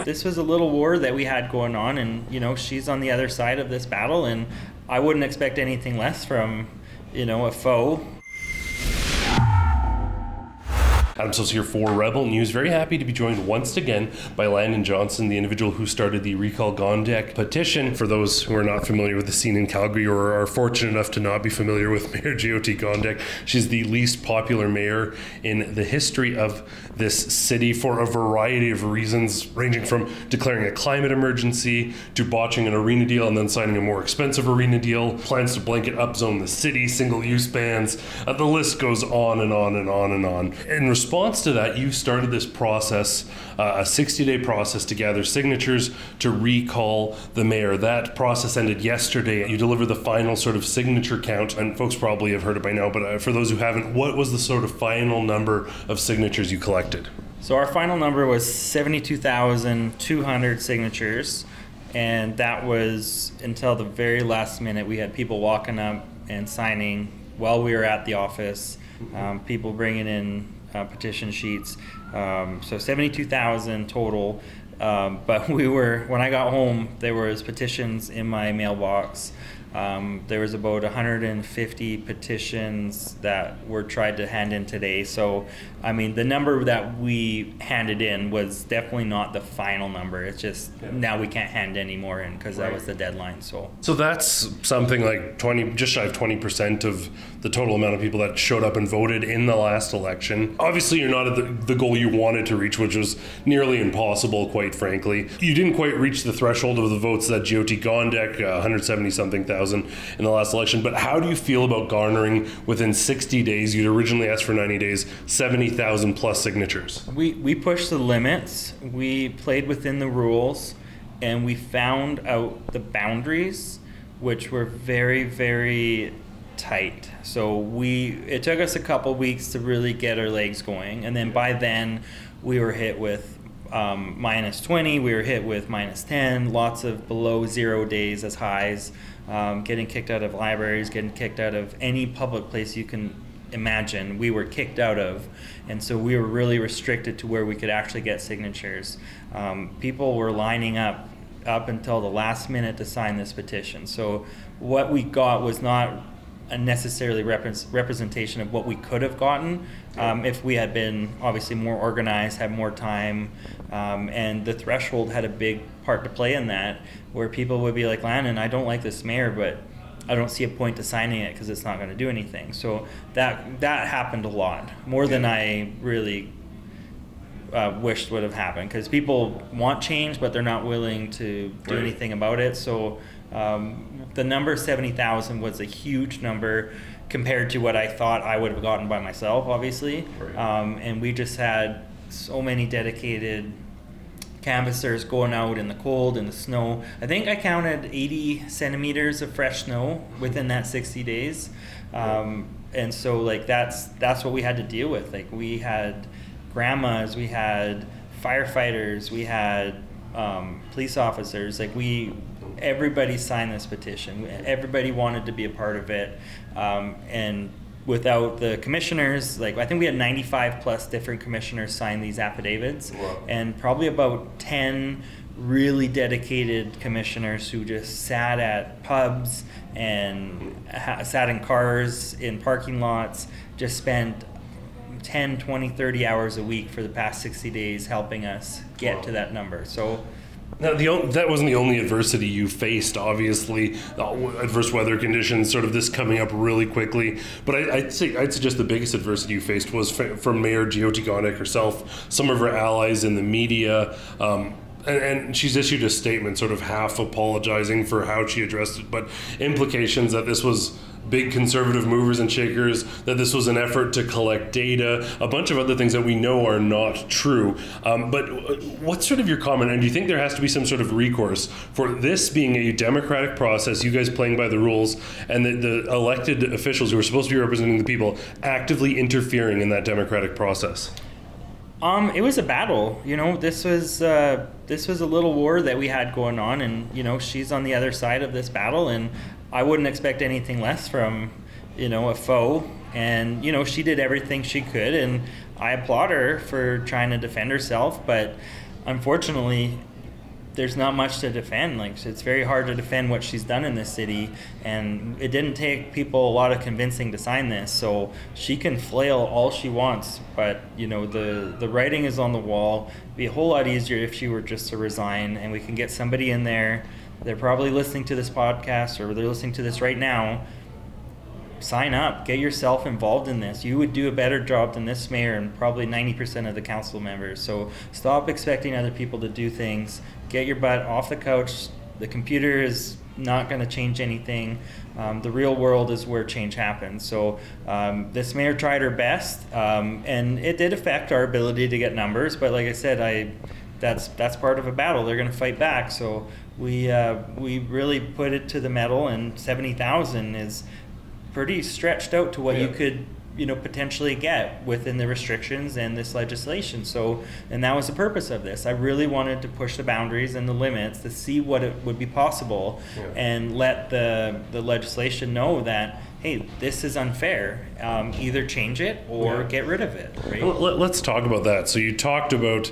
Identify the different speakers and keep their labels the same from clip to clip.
Speaker 1: This was a little war that we had going on, and she's on the other side of this battle, and I wouldn't expect anything less from a foe.
Speaker 2: Adam Soos here for Rebel News. Very happy to be joined once again by Landon Johnson, the individual who started the Recall Gondek petition. For those who are not familiar with the scene in Calgary or are fortunate enough to not be familiar with Mayor Jyoti Gondek, she's the least popular mayor in the history of this city for a variety of reasons, ranging from declaring a climate emergency to botching an arena deal and then signing a more expensive arena deal, plans to blanket upzone the city, single-use bans. The list goes on and on and on and on. In response to that, you started this process, a 60-day process to gather signatures to recall the mayor. That process ended yesterday. You delivered the final sort of signature count, and folks probably have heard it by now, but for those who haven't, what was the sort of final number of signatures you collected?
Speaker 1: So our final number was 72,200 signatures, and that was until the very last minute. We had people walking up and signing while we were at the office, people bringing in petition sheets, so 72,000 total, but when I got home, there was petitions in my mailbox. There was about 150 petitions that were tried to hand in today. So, I mean, the number that we handed in was definitely not the final number. It's just now we can't hand any more in because that was the deadline. So that's
Speaker 2: something like 20, just shy of 20% of the total amount of people that showed up and voted in the last election. Obviously, you're not at the goal you wanted to reach, which was nearly impossible, quite frankly. You didn't quite reach the threshold of the votes that Jyoti Gondek, 170-something thousand in the last election. But how do you feel about garnering within 60 days? You'd originally asked for 90 days, 70,000 plus signatures.
Speaker 1: We pushed the limits. We played within the rules, and we found out the boundaries, which were very, very tight. So it took us a couple weeks to really get our legs going, and then by then we were hit with minus 20, we were hit with minus 10, lots of below 0 days as highs, getting kicked out of libraries, getting kicked out of any public place you can imagine we were kicked out of, and so we were really restricted to where we could actually get signatures. People were lining up until the last minute to sign this petition. So what we got was not a necessarily representation of what we could have gotten if we had been obviously more organized, had more time, and the threshold had a big part to play in that, where people would be like, Landon, I don't like this mayor, but I don't see a point to signing it because it's not going to do anything. So that happened a lot, more than I really wished would have happened, because people want change, but they're not willing to do anything about it. So the number 70,000 was a huge number compared to what I thought I would have gotten by myself, obviously. And we just had so many dedicated canvassers going out in the cold, in the snow. I think I counted 80 centimeters of fresh snow within that 60 days. And so like that's what we had to deal with. Like, we had grandmas, we had firefighters, we had police officers. Like, everybody signed this petition. Everybody wanted to be a part of it. And without the commissioners, like, I think we had 95 plus different commissioners sign these affidavits. Wow. And probably about 10 really dedicated commissioners who just sat at pubs and sat in cars, in parking lots, just spent 10, 20, 30 hours a week for the past 60 days helping us get to that number. So
Speaker 2: now, that wasn't the only adversity you faced, obviously. Adverse weather conditions, sort of this coming up really quickly. But I'd suggest the biggest adversity you faced was from Mayor Jyoti Gondek herself, some of her allies in the media, and she's issued a statement sort of half apologizing for how she addressed it, but implications that this was big conservative movers and shakers, that this was an effort to collect data, a bunch of other things that we know are not true. But what's sort of your comment? And do you think there has to be some sort of recourse for this being a democratic process, you guys playing by the rules, and the elected officials who are supposed to be representing the people actively interfering in that democratic process?
Speaker 1: It was a battle. This was a little war that we had going on, and she's on the other side of this battle, and I wouldn't expect anything less from a foe. And she did everything she could, and I applaud her for trying to defend herself. But unfortunately, there's not much to defend. Like, it's very hard to defend what she's done in this city, and it didn't take people a lot of convincing to sign this. So she can flail all she wants, but you know, the writing is on the wall. It'd be a whole lot easier if she were just to resign, and we can get somebody in there. They're probably listening to this podcast, or they're listening to this right now. Sign up, get yourself involved in this. You would do a better job than this mayor and probably 90% of the council members. So stop expecting other people to do things. Get your butt off the couch. The computer is not going to change anything. The real world is where change happens. So this mayor tried her best, and it did affect our ability to get numbers. But like I said, that's part of a battle. They're going to fight back. So we really put it to the metal, and 70,000 is pretty stretched out to what you could, you know, potentially get within the restrictions and this legislation. So, and that was the purpose of this. I really wanted to push the boundaries and the limits to see what it would be possible, and let the legislation know that, hey, this is unfair. Either change it or get rid of it. Right?
Speaker 2: Well, let's talk about that. So you talked about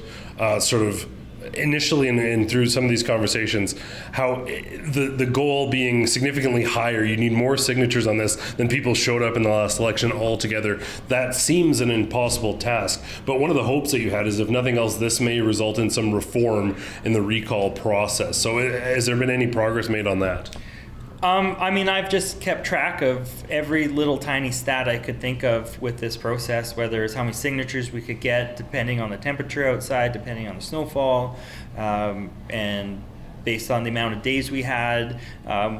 Speaker 2: sort of initially and through some of these conversations, how the goal being significantly higher, you need more signatures on this than people showed up in the last election altogether. That seems an impossible task, but one of the hopes that you had is, if nothing else, this may result in some reform in the recall process. So has there been any progress made on that?
Speaker 1: I mean, I've just kept track of every little tiny stat I could think of with this process, whether it's how many signatures we could get depending on the temperature outside, depending on the snowfall, and based on the amount of days we had.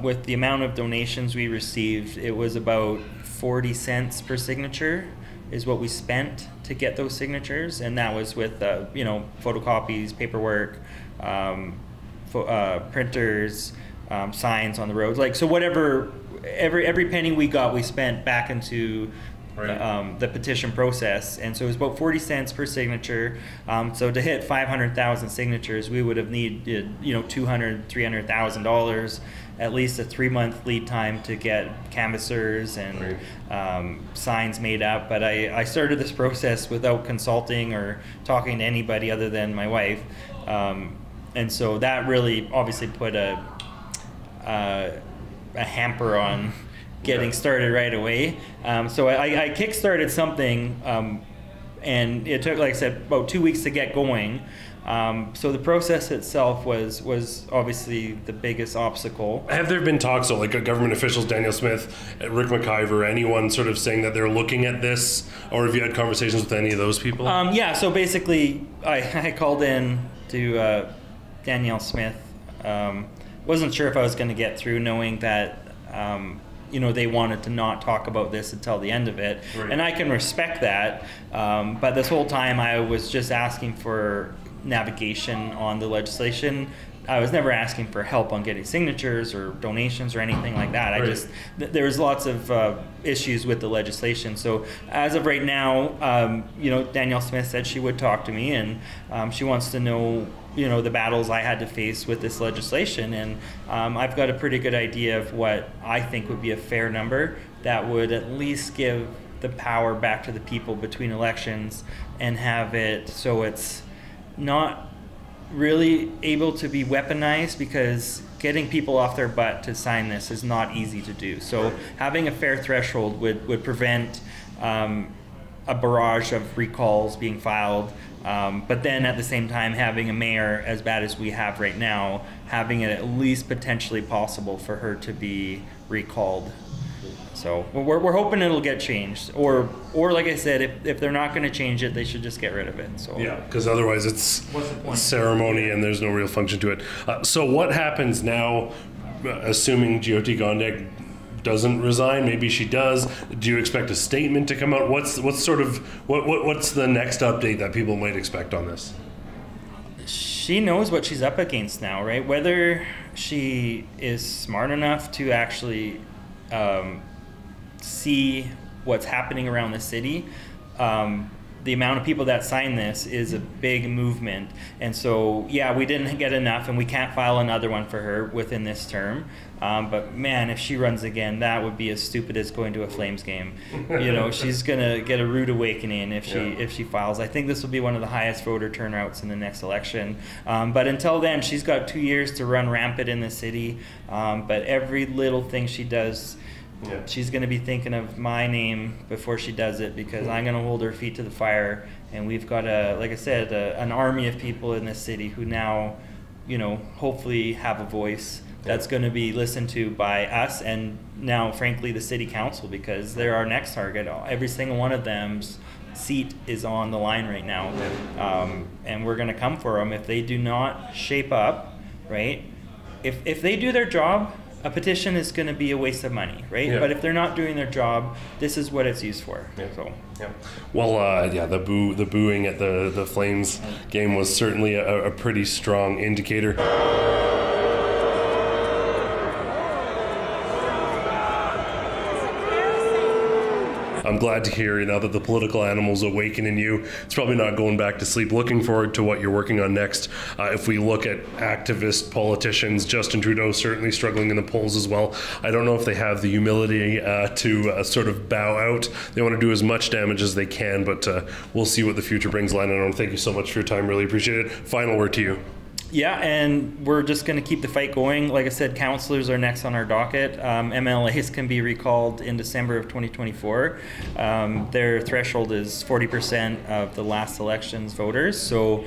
Speaker 1: With the amount of donations we received, it was about 40 cents per signature is what we spent to get those signatures, and that was with you know, photocopies, paperwork, printers, signs on the roads, like, so whatever, every penny we got, we spent back into the petition process. And so it was about 40 cents per signature. So to hit 500,000 signatures, we would have needed, you know, $200,000-$300,000, at least a 3-month lead time to get canvassers and signs made up. But I started this process without consulting or talking to anybody other than my wife, and so that really obviously put a hamper on getting started right away. So I kickstarted something, and it took, like I said, about 2 weeks to get going. So the process itself was obviously the biggest obstacle.
Speaker 2: Have there been talks, so like government officials, Daniel Smith, Rick McIver, anyone sort of saying that they're looking at this, or have you had conversations with any of those people? Yeah,
Speaker 1: so basically I called in to Danielle Smith. Wasn't sure if I was going to get through, knowing that you know, they wanted to not talk about this until the end of it, and I can respect that. But this whole time I was just asking for navigation on the legislation. I was never asking for help on getting signatures or donations or anything like that. I just, there was lots of issues with the legislation. So as of right now, you know, Danielle Smith said she would talk to me, and she wants to know, you know, the battles I had to face with this legislation. And I've got a pretty good idea of what I think would be a fair number that would at least give the power back to the people between elections, and have it so it's not really able to be weaponized, because getting people off their butt to sign this is not easy to do. So having a fair threshold would prevent a barrage of recalls being filed, but then at the same time, having a mayor as bad as we have right now, having it at least potentially possible for her to be recalled. So we're hoping it'll get changed, or like I said, if they're not going to change it, they should just get rid of it. So
Speaker 2: yeah, because otherwise it's ceremony and there's no real function to it. So what happens now, assuming Jyoti Gondek doesn't resign? Maybe she does. Do you expect a statement to come out? What's the next update that people might expect on this?
Speaker 1: She knows what she's up against now, right? Whether she is smart enough to actually see what's happening around the city, the amount of people that sign this is a big movement. And so, yeah, we didn't get enough, and we can't file another one for her within this term. But man, if she runs again, that would be as stupid as going to a Flames game. You know, she's gonna get a rude awakening if she files. I think this will be one of the highest voter turnouts in the next election. But until then, she's got 2 years to run rampant in the city. But every little thing she does, she's going to be thinking of my name before she does it, because I'm going to hold her feet to the fire. And we've got like I said, an army of people in this city who now, you know, hopefully have a voice that's going to be listened to by us, and now, frankly, the city council, because they're our next target. Every single one of them's seat is on the line right now, and we're going to come for them if they do not shape up, right? If they do their job, a petition is going to be a waste of money, right?
Speaker 2: Yeah.
Speaker 1: But if they're not doing their job, this is what it's used for.
Speaker 2: Yeah.
Speaker 1: So.
Speaker 2: Yeah. Well, the booing at the Flames game was certainly a pretty strong indicator. I'm glad to hear now that the political animal's awaken in you. It's probably not going back to sleep. Looking forward to what you're working on next. If we look at activist politicians, Justin Trudeau certainly struggling in the polls as well. I don't know if they have the humility to sort of bow out. They want to do as much damage as they can, but we'll see what the future brings. Landon, thank you so much for your time. Really appreciate it. Final word to you.
Speaker 1: Yeah, and we're just going to keep the fight going. Like I said, councillors are next on our docket. MLAs can be recalled in December of 2024. Their threshold is 40% of the last election's voters. So,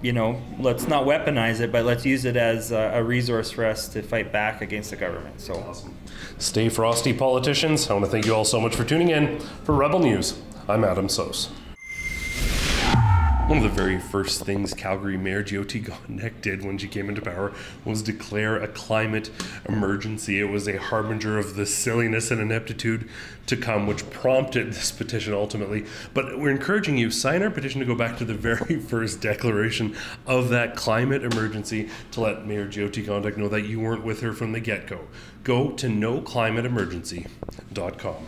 Speaker 1: you know, let's not weaponize it, but let's use it as a resource for us to fight back against the government. So,
Speaker 2: awesome. Stay frosty, politicians. I want to thank you all so much for tuning in. For Rebel News, I'm Adam Soos. One of the very first things Calgary Mayor Jyoti Gondek did when she came into power was declare a climate emergency. It was a harbinger of the silliness and ineptitude to come, which prompted this petition ultimately. But we're encouraging you, sign our petition to go back to the very first declaration of that climate emergency to let Mayor Jyoti Gondek know that you weren't with her from the get-go. Go to noclimateemergency.com.